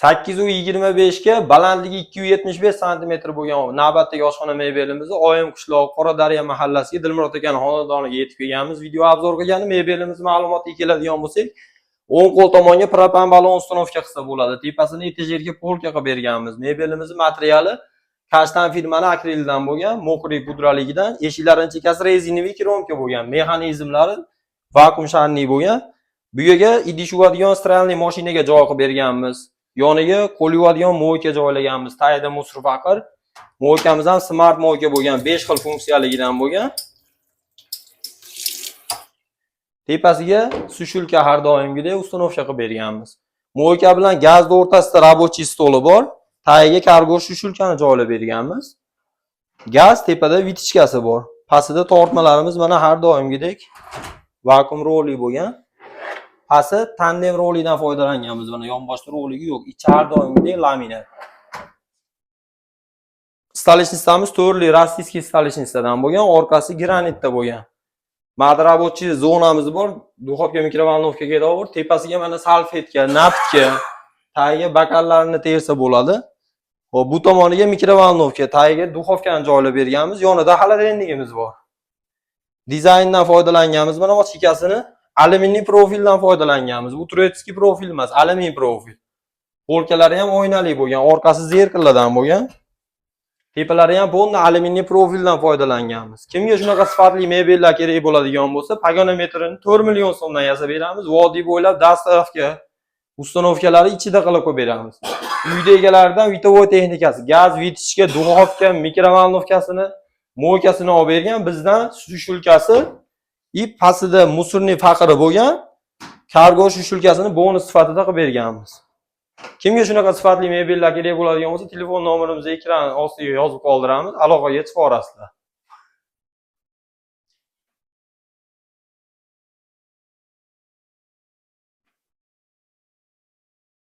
825 ga, balandligi 275 sm bo'lgan navbatdagi oshxona mebelimizni Oyim qishlog'i Qoradaryo mahallasiga Dilmurod akaning xonadoniga yetib kelganmiz. Video obzor qilgani mebelimiz ma'lumotiga keladigan bo'lsak, o'ng qo'l tomonga propan balon ustunovka qilsa bo'ladi. Tepasini etajerga polka qilib berganmiz. Mebelimizning materiali Kashtan firmani akrildan bo'lgan, mo'qri pudraligidan, eshiklarining chekkasi rezinoviy kromka bo'lgan, mexanizmlari vakuum sharniy bo'lgan. Bu yerga idish yuvadigan stralniy mashinaga joy qilib berganmiz. Yoniga qo'l yuvadigan mo'yka joylaganmiz. Tayida musr faqir. Mo'ykamiz ham smart mo'yka bo'lgan, 5 xil funksiyaligidan bo'lgan. Tepasiga sushulka har doimgidek ustunovka qilib berganmiz. Mo'yka bilan gazning o'rtasida rabochiy stoli bor. Tagiga kargo shushulkani joylab berganmiz. Gaz tepada vitichkasi bor. Pastida tortmalarimiz mana har doimgidek vakuum roli bo'lgan. Pasti tandem rolidan foydalanganmiz. Mana yonboshda roligi yo'q. Ichi har doimgidek laminat. Stolishnicamiz to'rtli rossiyskiy stolishnisadan bo'lgan, orqasi granitda bo'lgan. Madarabochi zonamiz bor. Duxovka mikrovolnovka kerak. Tepasiga mana salfetka, naptka, tagiga bakallarni tersa bo'ladi. Hop, bu tomoniga mikrovolnovka, tagiga duxovkani joylab berganmiz. Yonida xolodilnikimiz bor. Dizayndan foydalanganmiz. Mana ochikasini alyuminiy profildan foydalanganmiz. Bu turetskiy profil emas, alyuminiy profil. Polkalari ham oynali bo'lgan, orqasi zerkillardan bo'lgan. Tepalari ham bo'ldi alyuminiy profildan foydalanganmiz. Kimga shunaqa sifatli mebellar kerak bo'ladigan bo'lsa, pagonometrini 4 million so'mdan yasab beramiz. Vodiy bo'ylab dastavka ustunovkalari ichida qilib qo'yib beramiz. Uyda egalaridan vitovoy texnikasi, gaz, vitichka, duxovka, mikrovolnovkasini, mo'ykasini olib bergan, bizdan shushulkasi, pastida musurniy faqiri bo'lgan, kargo shushulkasini bonus sifatida qilib berganmiz. Kimga shunaqa sifatli mebellar kerak bo'ladigan bo'lsa, telefon nomerimizni ekran ostiga yozib qoldiramiz, aloqaga chiqa olasizlar.